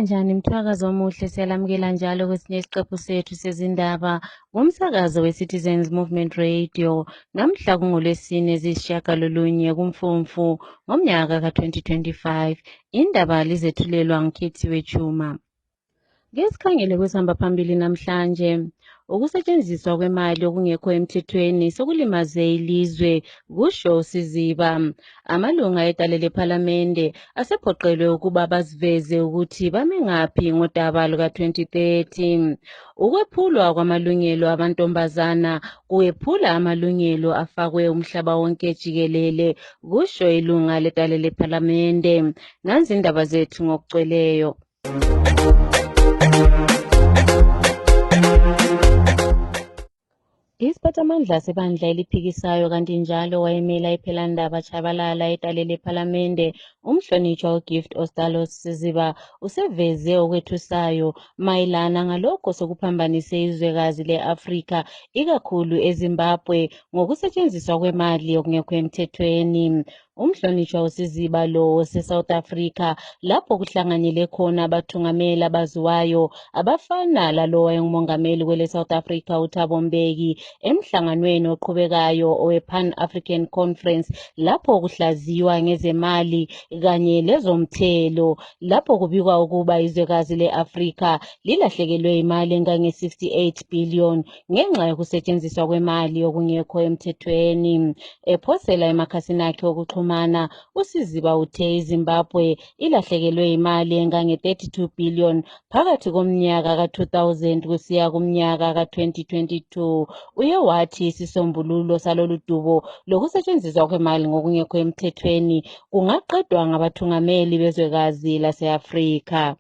Kanjani mthakazo omuhle siyalamukela njalo kwesinye isiqephu sethu sezindaba ngomsakazo we-Citizens Movement Radio namhla kungoLwesine ziyisishiyagalolunye kuMfumfu ngomnyaka ka-2025. Indaba lizethulelwa ngikhethiwe Chuma. Ngesikhangele kwesihamba phambili namhlanje, ukusetshenziswa kwemali okungekho emthethweni sokulimaze ilizwe kusho uSiziba. Amalunga edale lephalamende asephoqelwe ukuba baziveze ukuthi bame ngaphi ngodaba luka-2030. Ukwephulwa kwamalungelo abantombazana kuwephula amalungelo afakwe umhlaba wonke jikelele kusho ilunga ledale lephalamende. Nanzi indaba zethu ngokugcweleyo. Isiphathamandla sebandla eliphikisayo kanti njalo wayemela iphelandaba Chabalala edale lephalamende umhlonitshwa uGift Ostalos Siziba useveze okwethusayo mayelana ngalokho sokuphambanise izwekazi le-Afrika ikakhulu eZimbabwe ngokusetshenziswa kwemali okungekho emthethweni. Umhlonitshwa uSiziba lo wase-South Africa lapho kuhlanganyele khona abathungameli abaziwayo abafana lalo wayengumongameli kwele-South Africa uThabo Mbeki emhlanganweni oqhubekayo owe-Pan-African Conference lapho kuhlaziywa ngezemali kanye lezomthelo lapho kubikwa ukuba izwekazi le-Afrika lilahlekelwe imali engange-68 billion ngenxa yokusetshenziswa kwemali okungekho emthethweni. Ephosela emakhasini akhe okuxhumana uSiziba uthe iZimbabwe ilahlekelwe imali engange-32 billion phakathi komnyaka ka-2000 kusiya kumnyaka ka-2022. Uye wathi isisombululo salolu dubo lokusetshenziswa kwemali ngokungekho emthethweni kungaqedwa ngabathungameli bezwekazi lase-Afrika.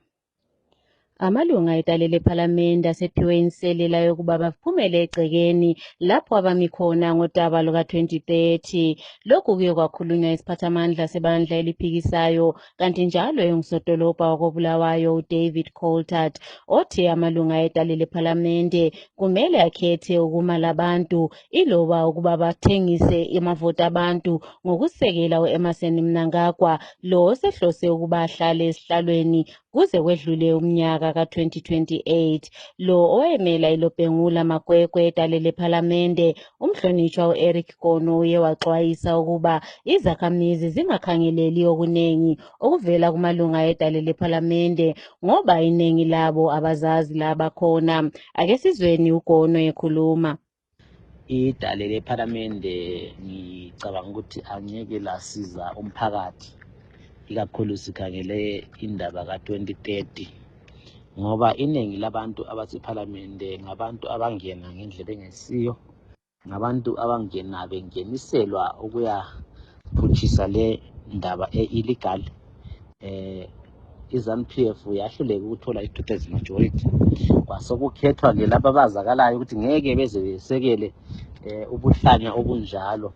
Amalunga edale lephalamende asephiwe inselela yokuba baphumele egcekeni lapho abami khona ngodaba luka-2030. Lokhu kuye kwakhulunywa isiphathamandla sebandla eliphikisayo kanti njalo engusodolobha wakobulawayo uDavid Coltart othi amalunga edale lephalamende kumele akhethe ukuma labantu iloba ukuba bathengise amavoti abantu ngokusekela u-Emmerson Mnangagwa lo osehlose ukuba ahlale esihlalweni kuze kwedlule umnyaka ka-2028. Lo owemela iLobhengula Makwekwe edale lephalamende umhlonitshwa u-Eric Kono uye waxwayisa ukuba izakhamizi zingakhangeleli okuningi okuvela kumalunga edale lephalamende ngoba iningi labo abazazi labakhona. Ake sizweni uGono ekhuluma. Idale lephalamende ngicabanga ukuthi angeke lasiza umphakathi ikakhulu sikhangele indaba ka-2030 ngoba iningi labantu abasephalamende ngabantu abangena ngendlela engesiyo, ngabantu abangena bengeniselwa ukuya phutshisa le ndaba illegal. iZANU-PF yahluleka ukuthola i-2/3 majority kwasokukhethwa ke laba abazakalayo ukuthi ngeke beze besekele ubuhlanya obunjalo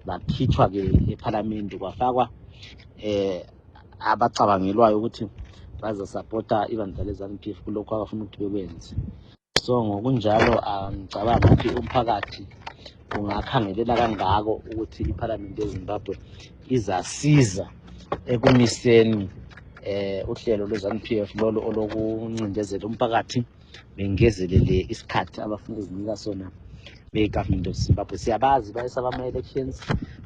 bakhitshwa ke ephalamende kwafakwa abacabangelwayo ukuthi bazasapota ibandla leZANU-PF kulokho abafuna ukuthi bekwenze. So ngokunjalo ngicabanga ukuthi umphakathi ungakhangelela kangako ukuthi iphalamende yeZimbabwe izasiza ekumiseni uhlelo lweZANU-PF lolo olokuncindezela umphakathi bengezelele isikhathi abafuna ukuzinika sona be-government of Zimbabwe. Siyabazi bayesaba ama-elections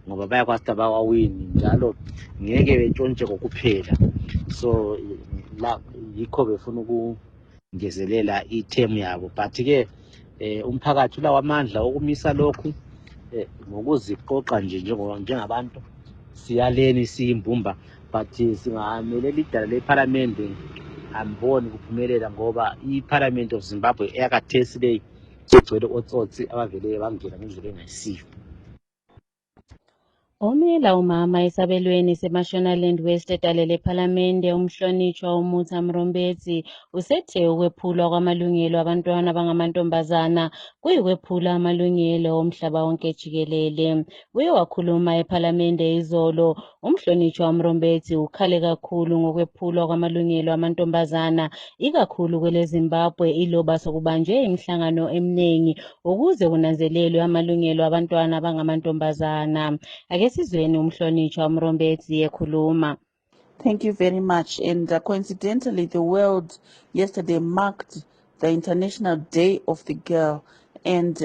ngoba bayakwazi ukuthi abawawini njalo ngeke betshontshe kokuphela. So yikho befuna ukungezelela i-term yabo, but-ke umphakathi ulawo amandla okumisa lokhu ngokuziqoqa nje njengabantu siyaleni siyimbumba, but singamelela idala lephalamende amboni kuphumelela ngoba iParliament of Zimbabwe eyakhathesi leyi sigcwele otsotsi abavele bangena ngendlela engayisiyo. Omela umama esabelweni seMashonaland West edale lephalamende umhlonitshwa uMutha Mrombetsi usethe ukwephulwa kwamalungelo abantwana abangamantombazana kuyikwephula amalungelo omhlaba wonke jikelele. Uye wakhuluma ephalamende izolo. Umhlonitshwa Mrombetsi ukhale kakhulu ngokwephulwa kwamalungelo amantombazana ikakhulu kwele Zimbabwe iloba sokubanjwe imihlangano eminingi ukuze kunanzelelwe amalungelo abantwana abangamantombazana. Ake sizweni umhlonitshwa Mrombetsi ekhuluma. Thank you very much. And coincidentally, the world yesterday marked the International Day of the Girl. And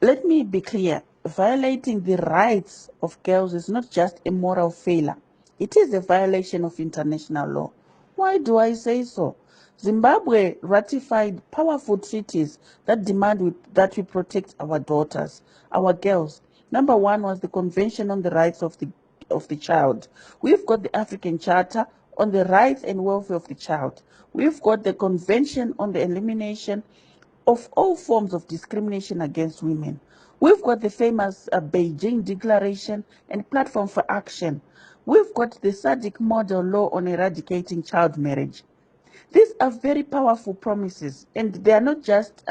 let me be clear, violating the rights of girls is not just a moral failure, it is a violation of international law. Why do I say so? Zimbabwe ratified powerful treaties that demand that we protect our daughters, our girls. Number one was the Convention on the Rights of the Child. We've got the African Charter on the Rights and Welfare of the Child. We've got the Convention on the Elimination of all forms of discrimination against women. We've got the famous Beijing Declaration and Platform for Action. We've got the SADC model law on eradicating child marriage. These are very powerful promises, and they are not just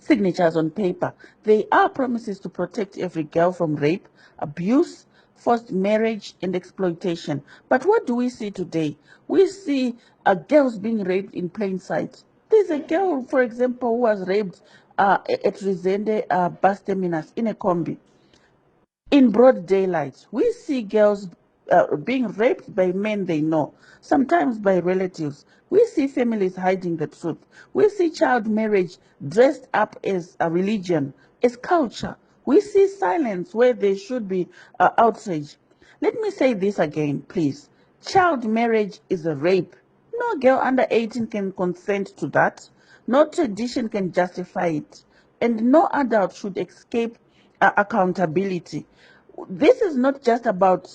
signatures on paper. They are promises to protect every girl from rape, abuse, forced marriage, and exploitation. But what do we see today? We see girls being raped in plain sight. There's a girl, for example, who was raped at Rizende bus terminus in a combi in broad daylight. We see girls being raped by men they know, sometimes by relatives. We see families hiding the truth. We see child marriage dressed up as a religion, as culture. We see silence where there should be outrage. Let me say this again, please. Child marriage is a rape. No girl under 18 can consent to that. No tradition can justify it. And no adult should escape accountability. This is not just about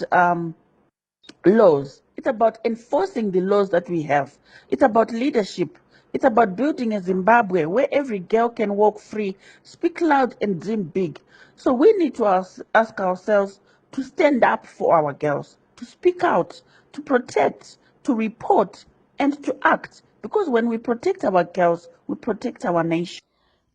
laws. It's about enforcing the laws that we have. It's about leadership. It's about building a Zimbabwe where every girl can walk free, speak loud, and dream big. So we need to ask ourselves to stand up for our girls, to speak out, to protect, to report, and to act. Because when we protect our girls, we protect our nation.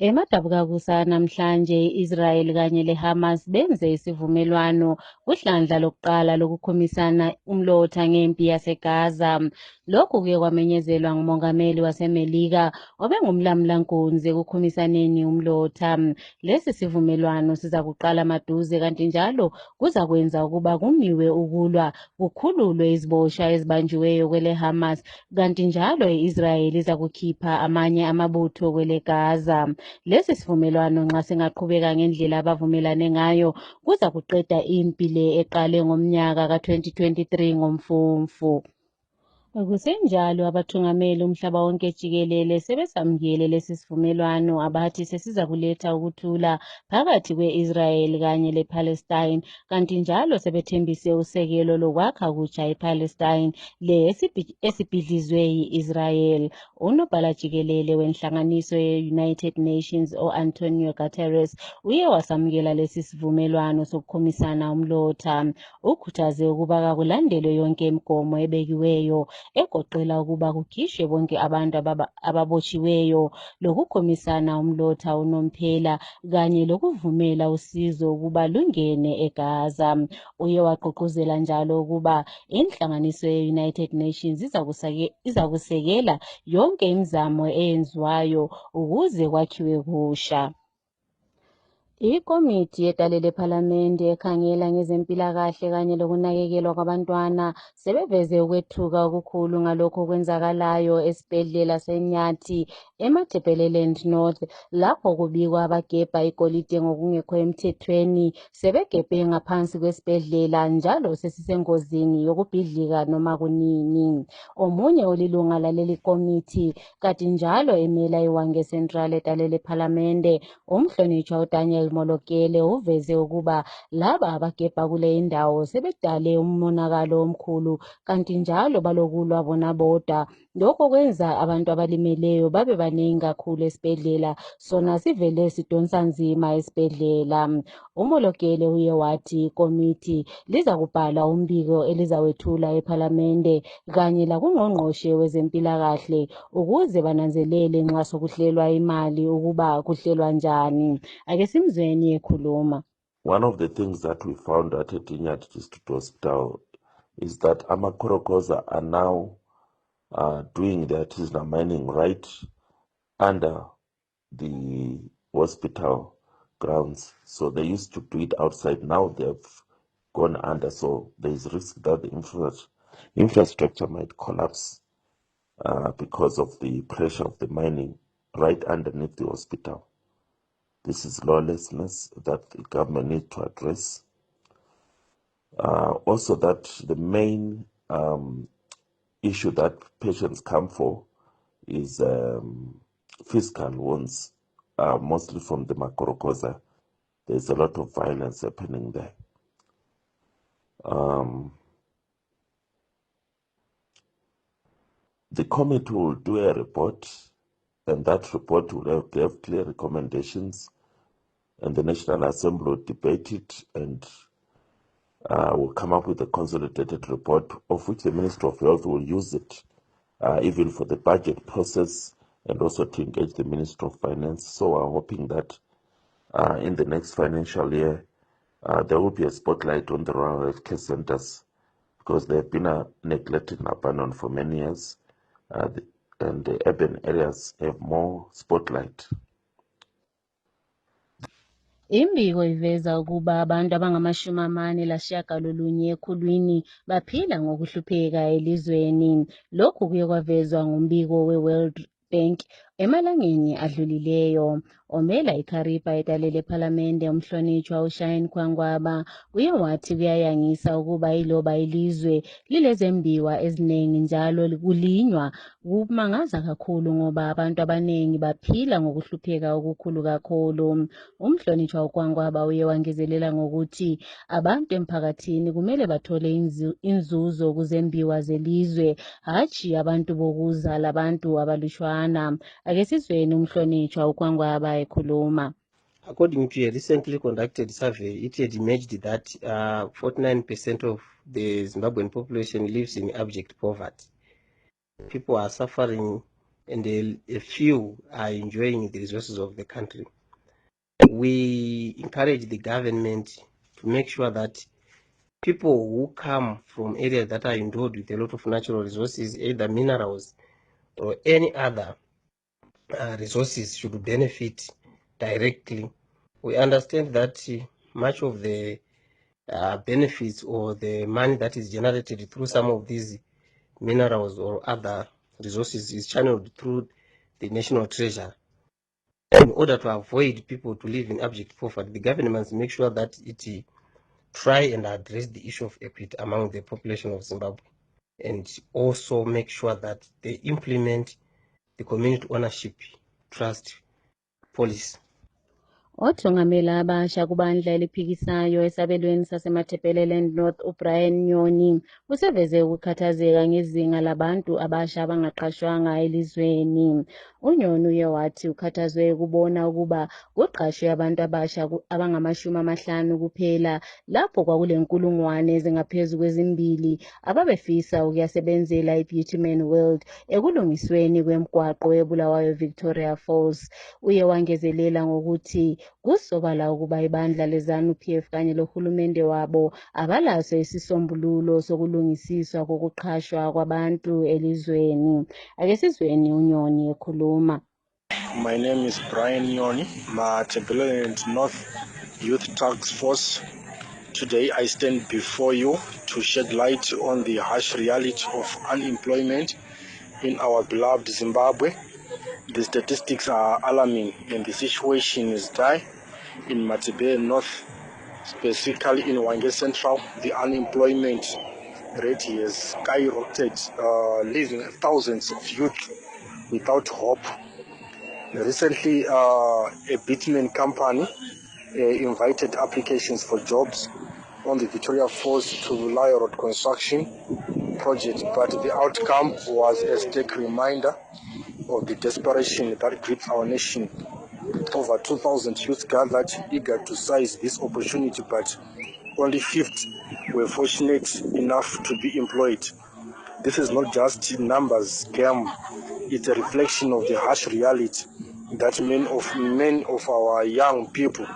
Emadabukakusa namhlanje i-Israel kanye le-Hamas benze isivumelwano kuhlandla lokuqala lokukhumisana umlotha ngempi yaseGaza. Lokhu kuye kwamenyezelwa ngumongameli waseMelika obengumlamlankunzi ekukhumisaneni umlotha. Lesi sivumelwano siza kuqala maduze kanti njalo kuzakwenza ukuba kumiwe ukulwa kukhululwe iziboshwa ezibanjiweyo kwele-Hamas kanti njalo i-Israel iza kukhipha amanye amabutho kwele Gaza. Lesi sivumelwano nxa singaqhubeka ngendlela abavumelane ngayo kuza kuqeda impi le eqale ngomnyaka ka-2023 ngoMfumfu. Kusenjalo abathungameli umhlaba wonke jikelele sebesamukele lesi sivumelwano abathi sesiza kuletha ukuthula phakathi kwe-Israel kanye le-Palestine kanti njalo sebethembise usekelo lokwakha kutsha i-Palestine le esibhidlizwe yi-Israel. Unobhala jikelele wenhlanganiso ye-United Nations o-Antonio Guterres uye wasamukela lesi sivumelwano sokukhumisana umlotha. Ukhuthaze ukuba kakulandelwe yonke imigomo ebekiweyo egoqela ukuba kukhishwe bonke abantu ababotshiweyo lokukhomisana umlotha unomphela kanye lokuvumela usizo ukuba lungene eGaza. Uye wagqugquzela njalo ukuba inhlanganiso ye-United Nations iza kusekela yonke imizamo eyenziwayo ukuze kwakhiwe kusha. Ikomiti yedale lephalamende ekhangela ngezempilakahle kanye lokunakekelwa kwabantwana sebeveze ukwethuka okukhulu ngalokho okwenzakalayo esibhedlela seNyathi eMatabeleland North lapho kubikwa abagebha igolide ngokungekho emthethweni sebegebhe ngaphansi kwesibhedlela njalo sesisengozini yokubhidlika noma kunini. Omunye olilunga laleli komiti kati njalo emela iWange Central edale lephalamende umhlonitshwa uDaniel Molokele uveze ukuba laba abagebha kule indawo sebedale umonakalo omkhulu kanti njalo balokulwa bona bodwa. Lokho kwenza abantu abalimeleyo babe baningi kakhulu esibhedlela sona sivele sidonsa nzima esibhedlela. Umolokele uye wathi ikomiti liza kubhala umbiko elizawethula ephalamende kanye lakungqongqoshe wezempilakahle ukuze bananzelele nxa sokuhlelwa imali ukuba kuhlelwa njani. Ake simzweni ekhuluma. One of the things that we found at Tinyat District Hospital is that Amakorokoza are now doing their artisanal mining right under the hospital grounds. So they used to do it outside. Now they've gone under. So there is risk that the infrastructure might collapse because of the pressure of the mining right underneath the hospital. This is lawlessness that the government needs to address. Also, that the main issue that patients come for is fiscal wounds, mostly from the Makorokoza. There's a lot of violence happening there. The committee will do a report, and that report will have clear recommendations, and the National Assembly will debate it and will come up with a consolidated report, of which the Minister of Health will use it even for the budget process, and also to engage the Minister of Finance. So we're hoping that in the next financial year, there will be a spotlight on the rural healthcare centers, because they have been neglected and abandoned for many years, and the urban areas have more spotlight. Imbiko iveza ukuba abantu abangama-40 ekhulwini baphila ngokuhlupheka elizweni. Lokhu kuye kwavezwa ngumbiko we-World Bank emalangeni adlulileyo. Omela iKharipa etalele ephalamende umhlonitshwa uShine Khwangwaba uye wathi kuyayangisa ukuba iloba ilizwe lilezembiwa eziningi njalo kulinywa, kumangaza kakhulu ngoba abantu abaningi baphila ngokuhlupheka okukhulu kakhulu. Umhlonitshwa uKwangwaba uye wangezelela ngokuthi abantu emphakathini kumele bathole inzuzo kuzembiwa zelizwe, hatshi abantu bokuza labantu abalushwana. Ake sizweni umhlonitshwa uKwangwaba ekhuluma. According to a recently conducted survey, it had emerged that 49% of the Zimbabwean population lives in abject poverty. People are suffering and a few are enjoying the resources of the country. We encourage the government to make sure that people who come from areas that are endowed with a lot of natural resources, either minerals or any other resources, should benefit directly. We understand that much of the benefits or the money that is generated through some of these minerals or other resources is channeled through the national treasury. In order to avoid people to live in abject poverty, the government must make sure that it try and address the issue of equity among the population of Zimbabwe, and also make sure that they implement the community ownership trust policy. Othungamela abasha kubandla eliphikisayo esabelweni saseMatabeleland North uBrian Nyoni useveze ukukhathazeka ngezinga labantu abasha abangaqashwanga elizweni. UNyoni uye wathi ukhathazwe ukubona ukuba kuqashwe abantu abasha abangama-50 kuphela lapho kwakulenkulungwane ezingaphezu kwe2,000 ababefisa ukuyasebenzela iBeautyman World ekulungisweni kwemigwaqo eBulawayo Victoria Falls. Uye wangezelela ngokuthi kusobala ukuba ibandla leZANU-PF kanye lohulumende wabo abalaso isisombululo sokulungisiswa kokuqhashwa kwabantu elizweni. Ake sizweni uNyoni ekhuluma. My name is Brian Nyoni, Matabeleland North Youth Task Force. Today I stand before you to shed light on the harsh reality of unemployment in our beloved Zimbabwe. The statistics are alarming and the situation is dire. In Matabeleland North, specifically in Hwange Central, the unemployment rate has skyrocketed, leaving thousands of youth without hope. Recently, a bitumen company invited applications for jobs on the Victoria Falls to Laya Road construction project, but the outcome was a stark reminder of the desperation that grips our nation. Over 2,000 youth gathered, eager to seize this opportunity, but only 50 were fortunate enough to be employed. This is not just numbers game, it's a reflection of the harsh reality that many of our young people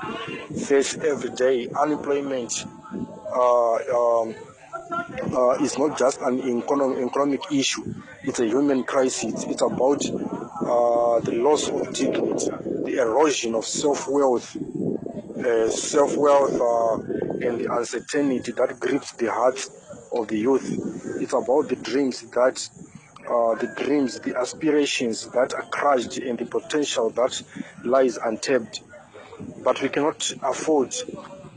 face every day. Unemployment is not just an economic issue, it's a human crisis. It's about the loss of dignity, the erosion of self-worth, and the uncertainty that grips the hearts of the youth. It's about the dreams, the aspirations that are crushed, and the potential that lies untapped. But we cannot afford,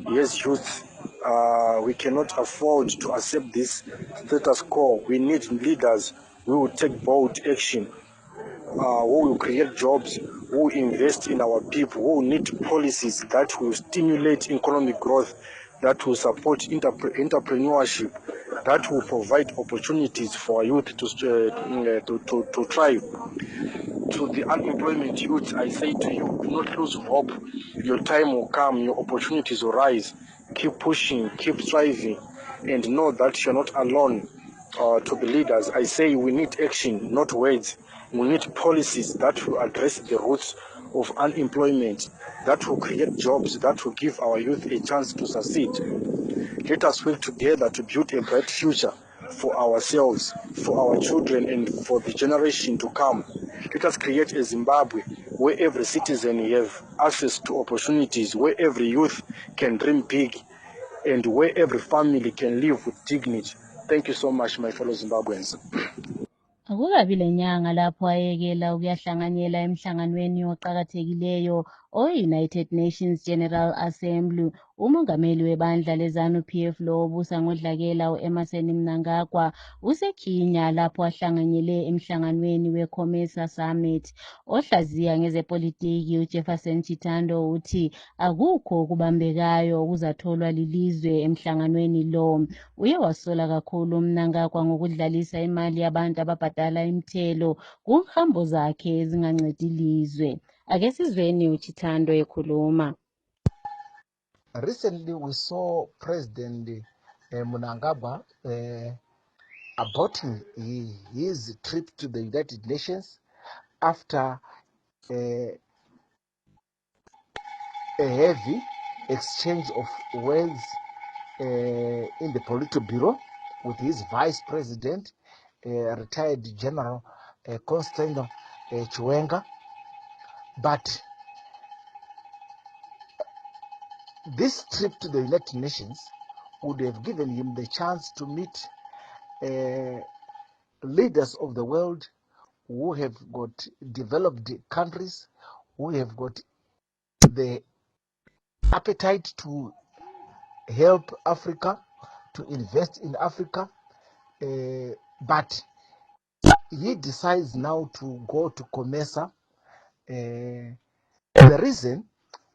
yes, youth, we cannot afford to accept this status quo. We need leaders who will take bold action, who will create jobs, who will invest in our people, who will need policies that will stimulate economic growth, that will support entrepreneurship, that will provide opportunities for youth to thrive. To the unemployment youth, I say to you, do not lose hope. Your time will come, your opportunities will rise. Keep pushing, keep striving, and know that you're not alone. To the leaders, I say we need action, not words. We need policies that will address the roots of unemployment, that will create jobs, that will give our youth a chance to succeed. Let us work together to build a bright future for ourselves, for our children, and for the generation to come. Let us create a Zimbabwe where every citizen have access to opportunities, where every youth can dream big, and where every family can live with dignity. Thank you so much, my fellow Zimbabweans. Akukabi lenyanga lapho ayekela ukuyahlanganyela emhlanganweni oqakathekileyo o-United Nations General Assembly. Umongameli webandla leZANU-PF lowobusa ngodlakela u-Emmerson Mnangagwa usekhinya lapho ahlanganyele emhlanganweni we-COMESA Summit. Ohlaziya ngezepolitiki uJefferson Chitando uthi akukho okubambekayo okuzatholwa lilizwe emhlanganweni lo. Uye wasola kakhulu Mnangagwa ngokudlalisa imali yabantu ababhadala imithelo kuhambo zakhe ezingancedi ilizwe. Ake sizweni uChitando ekhuluma. Recently, we saw President Mnangagwa aborting his trip to the United Nations after a heavy exchange of words in the Politburo with his Vice President, retired General Constantino Chiwenga. But this trip to the United Nations would have given him the chance to meet leaders of the world who have got developed countries, who have got the appetite to help Africa, to invest in Africa, but he decides now to go to COMESA. The reason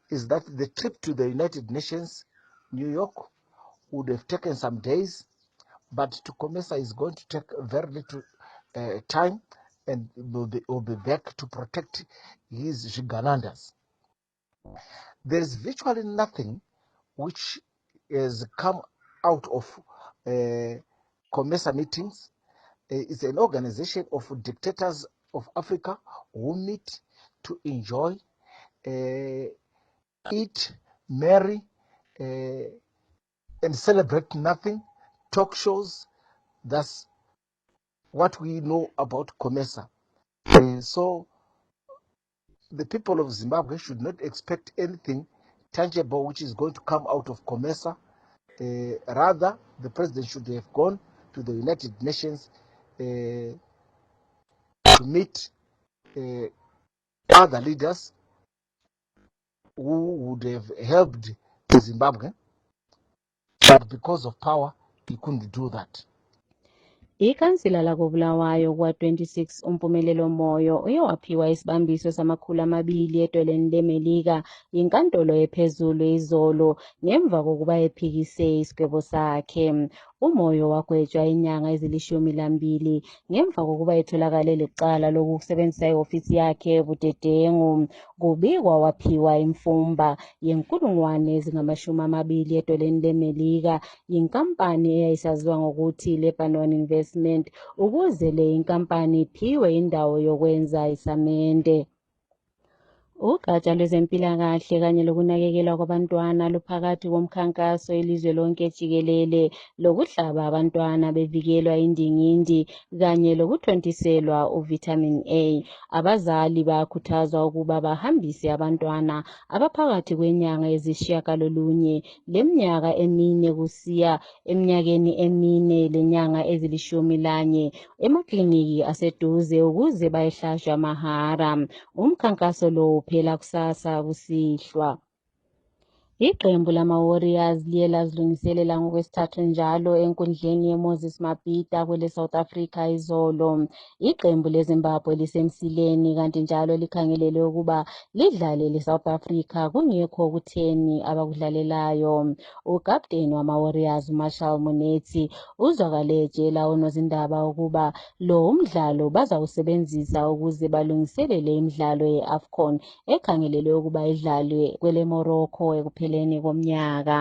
is that the trip to the United Nations, New York, would have taken some days, but to COMESA is going to take very little time, and will be back to protect his Shiganandas. There is virtually nothing which has come out of COMESA meetings. It's an organization of dictators of Africa who meet to enjoy, eat, marry, and celebrate nothing, talk shows. That's what we know about COMESA. So the people of Zimbabwe should not expect anything tangible which is going to come out of COMESA. Rather, the president should have gone to the United Nations to meet other leaders who would have helped Zimbabwe, but because of power, he couldn't do that. Ikhansila lakobulawayo kwa-26 uMpumelelo Moyo uye waphiwa isibambiso sama-200 edolweni leMelika yinkantolo ephezulu izolo ngemva kokuba ephikise isigwebo sakhe. UMoyo wagwetshwa inyanga ezili-12 ngemva kokuba etholakale lecala lokusebenzisa ihofisi yakhe budedengu. Kubikwa waphiwa imfumba ye-20,000 edolweni leMelika yinkampani eyayisaziwa ngokuthi Lebanon Investment ukuze le inkampani iphiwe indawo yokwenza isamende. Ugatsha lwezempilakahle kanye lokunakekelwa kwabantwana luphakathi komkhankaso elizwe lonke jikelele lokuhlaba abantwana bevikelwa indingindi kanye lokuthontiselwa uvitamin A. Abazali bayakhuthazwa ukuba bahambise abantwana abaphakathi kwenyanga ezishiyagalolunye leminyaka emine kusiya eminyakeni emine lenyanga ezilishumi emakliniki aseduze ukuze bayehlatshwa mahara. Umkhankaso lo uphela kusasa kusihlwa. Iqembu lama-Warriors liye lazilungiselela ngokwesithathu njalo enkundleni ye-Moses Mabhida kwele South Africa izolo. Iqembu leZimbabwe lisemsileni kanti njalo likhangelele ukuba lidlale le-South Africa kungekho kutheni abakudlalelayo. Ukapteni wama-Warriors uMarshall Munetsi uzwakale etshela onozindaba ukuba lo umdlalo bazawusebenzisa ukuze balungiselele imidlalo ye-AFCON ekhangelelwe ukuba idlalwe kwele Morocco ekupheleni komnyaka.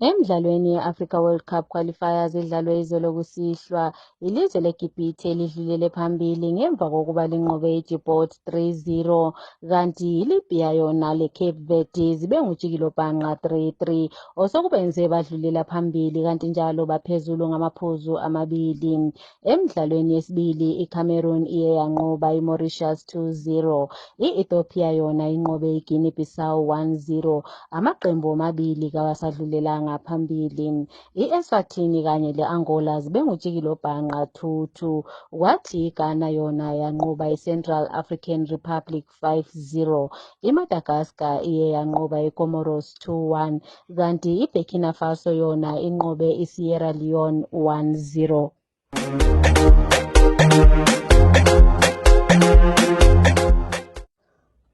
Emidlalweni ye-Africa World Cup qualifiers edlalwe izolo kusihlwa, ilizwe leGibhithe lidlulele phambili ngemva kokuba linqobe iDjibouti 3-0, kanti iLibya yona leCape Verde zibe ngutshikilobhanqa 3-3, osokubenze badlulela phambili kanti njalo baphezulu ngamaphuzu amabili. Emidlalweni yesibili, iCameroon iye yanqoba iMauritius 2-0, i-Ethiopia yona inqobe iGuinea-Bissau 1-0. Amaqembu amabili kawasadlulelanga phambili. I-Eswatini kanye le-Angola zibe ngutshikilobhanqa 2-2, kwathi iGhana yona yanqoba i-Central African Republic 5-0. iMadagascar iye yanqoba iComoros 2-1, kanti iBurkina Faso yona inqobe iSierra Leone 1-0.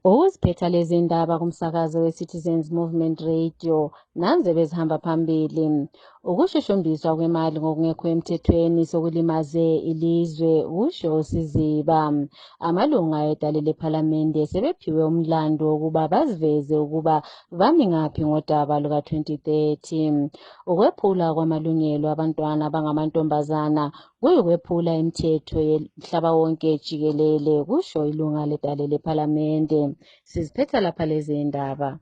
Ukuziphetha lezi ndaba kumsakazo we-Citizens Movement Radio, nanze bezihamba phambili. Ukushushumbiswa kwemali ngokungekho emthethweni sokulimaze ilizwe, kusho Siziba. Amalunga edale lephalamende sebephiwe umlando wokuba baziveze ukuba bami ngaphi ngodaba luka-2030. Ukwephula kwamalungelo abantwana abangamantombazana kuyikwephula imithetho yemhlaba wonke jikelele, kusho ilunga ledale lephalamende. Siziphetha lapha lezi ndaba.